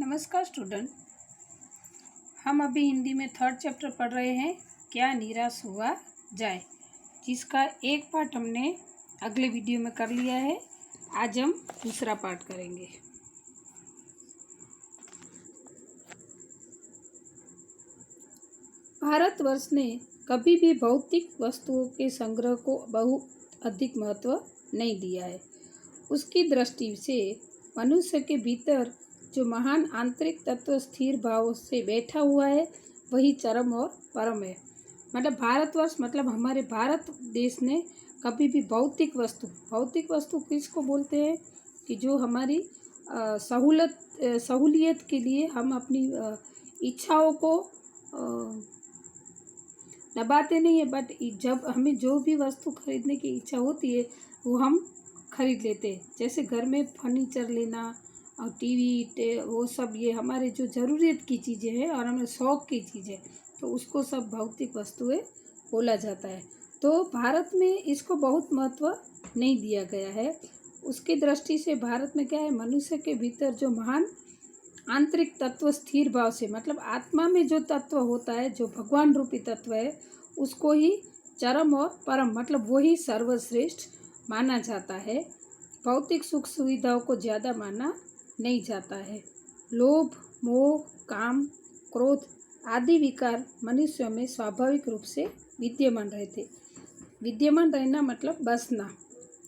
नमस्कार स्टूडेंट। हम अभी हिंदी में 3rd चैप्टर पढ़ रहे हैं, क्या निराश हुआ जाए, जिसका एक पार्ट हमने अगले वीडियो में कर लिया है। आज हम दूसरा पार्ट करेंगे। भारतवर्ष ने कभी भी भौतिक वस्तुओं के संग्रह को बहुत अधिक महत्व नहीं दिया है। उसकी दृष्टि से मनुष्य के भीतर जो महान आंतरिक तत्व स्थिर भाव से बैठा हुआ है, वही चरम और परम है। मतलब भारतवर्ष मतलब हमारे भारत देश ने कभी भी भौतिक वस्तु किसको बोलते हैं कि जो हमारी सहूलियत के लिए हम अपनी इच्छाओं को दबाते नहीं है, बट जब हमें जो भी वस्तु खरीदने की इच्छा होती है वो हम खरीद लेते हैं। जैसे घर में फर्नीचर लेना और टीवी वो सब, ये हमारे जो ज़रूरत की चीज़ें हैं और हमें शौक़ की चीज़ें, तो उसको सब भौतिक वस्तुएं बोला जाता है। तो भारत में इसको बहुत महत्व नहीं दिया गया है। उसकी दृष्टि से भारत में क्या है, मनुष्य के भीतर जो महान आंतरिक तत्व स्थिर भाव से, मतलब आत्मा में जो तत्व होता है, जो भगवान रूपी तत्व है, उसको ही चरम और परम मतलब वही सर्वश्रेष्ठ माना जाता है। भौतिक सुख सुविधाओं को ज़्यादा माना नहीं जाता है। लोभ, मोह, काम, क्रोध आदि विकार मनुष्यों में स्वाभाविक रूप से विद्यमान रहते। विद्यमान रहना मतलब बसना,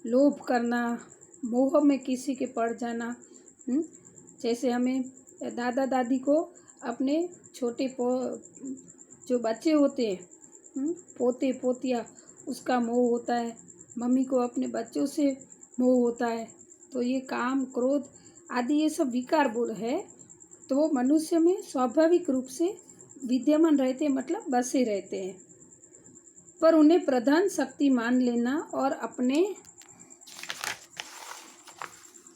लोभ करना, मोह में किसी के पड़ जाना। जैसे हमें दादा दादी को अपने छोटे जो बच्चे होते हैं, पोते पोतिया, उसका मोह होता है। मम्मी को अपने बच्चों से मोह होता है। तो ये काम, क्रोध आदि ये सब विकार बोल है, तो वो मनुष्य में स्वाभाविक रूप से विद्यमान रहते हैं, मतलब बसे रहते हैं। पर उन्हें प्रधान शक्ति मान लेना और अपने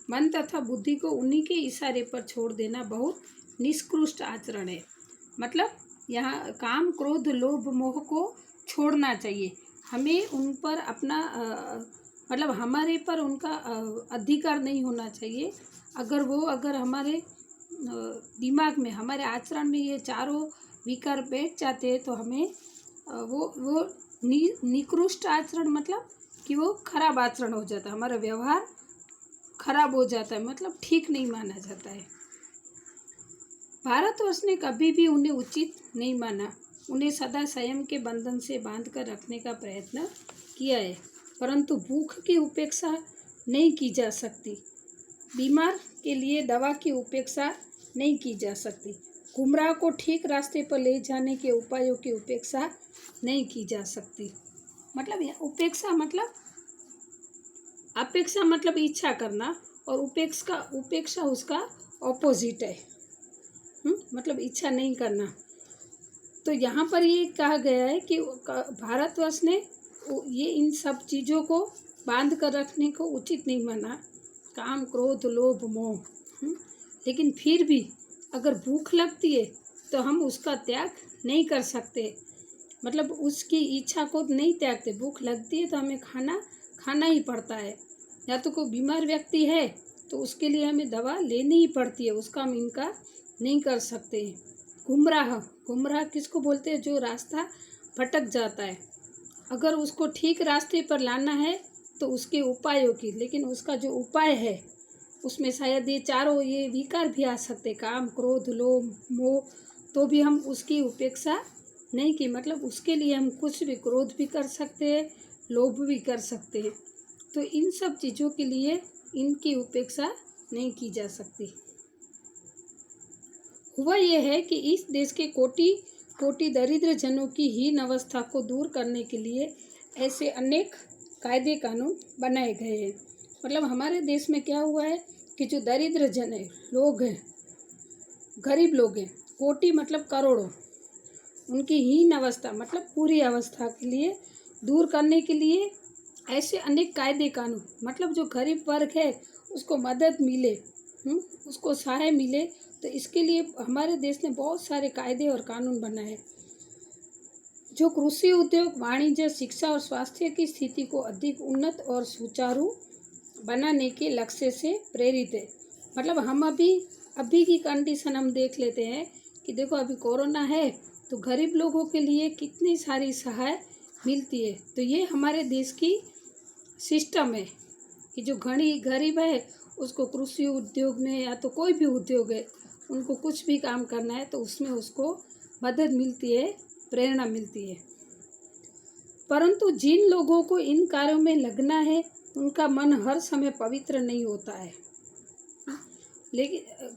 मन तथा बुद्धि को उन्हीं के इशारे पर छोड़ देना बहुत निष्कृष्ट आचरण है। मतलब यहाँ काम, क्रोध, लोभ, मोह को छोड़ना चाहिए। हमें उन पर अपना मतलब हमारे पर उनका अधिकार नहीं होना चाहिए। अगर हमारे दिमाग में, हमारे आचरण में ये चारों विकार बैठ जाते हैं, तो हमें वो निकृष्ट आचरण मतलब कि वो खराब आचरण हो जाता है, हमारा व्यवहार खराब हो जाता है, मतलब ठीक नहीं माना जाता है। भारतवर्ष ने कभी भी उन्हें उचित नहीं माना। उन्हें सदा संयम के बंधन से बांध कर रखने का प्रयत्न किया है, परंतु भूख की उपेक्षा नहीं की जा सकती। बीमार के लिए दवा की उपेक्षा नहीं की जा सकती। गुमराह को ठीक रास्ते पर ले जाने के उपायों की उपेक्षा नहीं की जा सकती। मतलब अपेक्षा मतलब इच्छा करना, और उपेक्षा उसका ऑपोजिट है। मतलब इच्छा नहीं करना। तो यहाँ पर ये कहा गया है कि भारतवर्ष ने ये इन सब चीज़ों को बांध कर रखने को उचित नहीं माना, काम, क्रोध, लोभ, मोह। लेकिन फिर भी अगर भूख लगती है तो हम उसका त्याग नहीं कर सकते, मतलब उसकी इच्छा को नहीं त्यागते। भूख लगती है तो हमें खाना ही पड़ता है। या तो कोई बीमार व्यक्ति है तो उसके लिए हमें दवा लेनी ही पड़ती है, उसका हम इनकार नहीं कर सकते। गुमराह किसको बोलते हैं, जो रास्ता भटक जाता है। अगर उसको ठीक रास्ते पर लाना है तो उसके उपायों की, लेकिन उसका जो उपाय है उसमें शायद ये चारों ये विकार भी आ सकते, काम, क्रोध, लोभ, मोह, तो भी हम उसकी उपेक्षा नहीं की। मतलब उसके लिए हम कुछ भी, क्रोध भी कर सकते हैं, लोभ भी कर सकते हैं। तो इन सब चीज़ों के लिए इनकी उपेक्षा नहीं की जा सकती। हुआ यह है कि इस देश के कोटि दरिद्र जनों की हीन अवस्था को दूर करने के लिए ऐसे अनेक कायदे कानून बनाए गए हैं। मतलब हमारे देश में क्या हुआ है कि जो दरिद्र जन है, लोग हैं, गरीब लोग हैं, कोटि मतलब करोड़ों, उनकी हीन अवस्था मतलब पूरी अवस्था के लिए दूर करने के लिए ऐसे अनेक कायदे कानून, मतलब जो गरीब वर्ग है उसको मदद मिले, उसको सहाय मिले, तो इसके लिए हमारे देश ने बहुत सारे कायदे और कानून बनाए, जो कृषि, उद्योग, वाणिज्य, शिक्षा और स्वास्थ्य की स्थिति को अधिक उन्नत और सुचारू बनाने के लक्ष्य से प्रेरित है। मतलब हम अभी अभी की कंडीशन हम देख लेते हैं कि देखो अभी कोरोना है तो गरीब लोगों के लिए कितनी सारी सहाय मिलती है। तो ये हमारे देश की सिस्टम है कि जो गरीब है उसको कृषि उद्योग में या तो कोई भी उद्योग है उनको कुछ भी काम करना है तो उसमें उसको मदद मिलती है, प्रेरणा मिलती है। परंतु जिन लोगों को इन कार्यों में लगना है उनका मन हर समय पवित्र नहीं होता है। लेकिन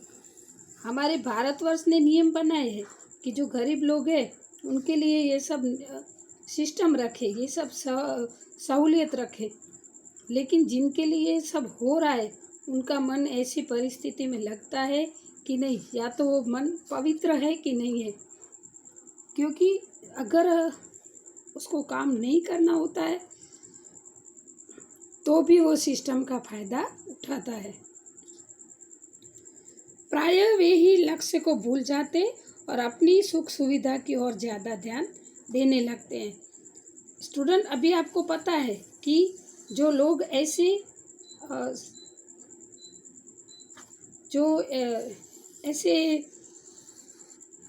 हमारे भारतवर्ष ने नियम बनाए हैं कि जो गरीब लोग हैं उनके लिए ये सब सिस्टम रखे, ये सब सहूलियत रखे। लेकिन जिनके लिए ये सब हो रहा है उनका मन ऐसी परिस्थिति में लगता है कि नहीं, या तो वो मन पवित्र है कि नहीं है। क्योंकि अगर उसको काम नहीं करना होता है तो भी वो सिस्टम का फायदा उठाता है। प्रायः वे ही लक्ष्य को भूल जाते और अपनी सुख सुविधा की ओर ज़्यादा ध्यान देने लगते हैं। स्टूडेंट, अभी आपको पता है कि जो लोग ऐसे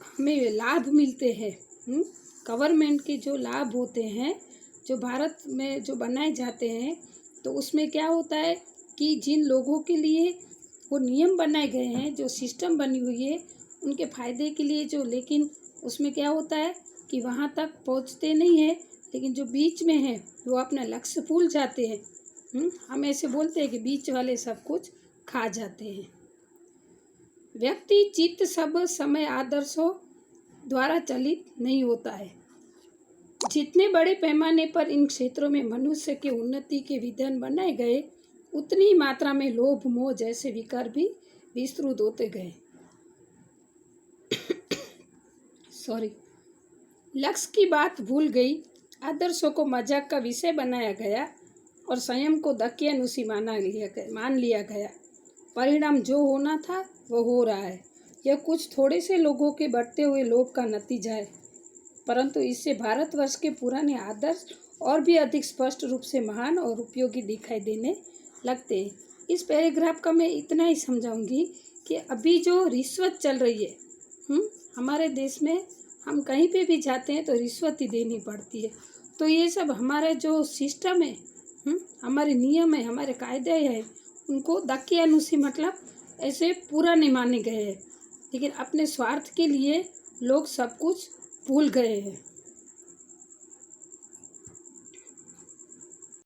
हमें लाभ मिलते हैं, गवर्नमेंट के जो लाभ होते हैं जो भारत में जो बनाए जाते हैं, तो उसमें क्या होता है कि जिन लोगों के लिए वो नियम बनाए गए हैं, जो सिस्टम बनी हुई है उनके फ़ायदे के लिए लेकिन उसमें क्या होता है कि वहाँ तक पहुँचते नहीं है, लेकिन जो बीच में है वो अपना लक्ष्य भूल जाते हैं। हम ऐसे बोलते हैं कि बीच वाले सब कुछ खा जाते हैं। व्यक्ति चित्त सब समय आदर्शों द्वारा चलित नहीं होता है। जितने बड़े पैमाने पर इन क्षेत्रों में मनुष्य के उन्नति के विधान बनाए गए उतनी ही मात्रा में लोभ मोह जैसे विकार भी विस्तृत होते गए। लक्ष्य की बात भूल गई, आदर्शों को मजाक का विषय बनाया गया और संयम को दकियानुसी मान लिया गया। परिणाम जो होना था वो हो रहा है। यह कुछ थोड़े से लोगों के बढ़ते हुए लोभ का नतीजा है, परंतु इससे भारतवर्ष के पुराने आदर्श और भी अधिक स्पष्ट रूप से महान और उपयोगी दिखाई देने लगते हैं। इस पैराग्राफ का मैं इतना ही समझाऊंगी कि अभी जो रिश्वत चल रही है हमारे देश में, हम कहीं पे भी जाते हैं तो रिश्वत ही देनी पड़ती है। तो ये सब हमारा जो सिस्टम है, हमारे नियम है, हमारे कायदे हैं, उनको दकियानुसी मतलब ऐसे पूरा नहीं माने गए हैं, लेकिन अपने स्वार्थ के लिए लोग सब कुछ भूल गए हैं।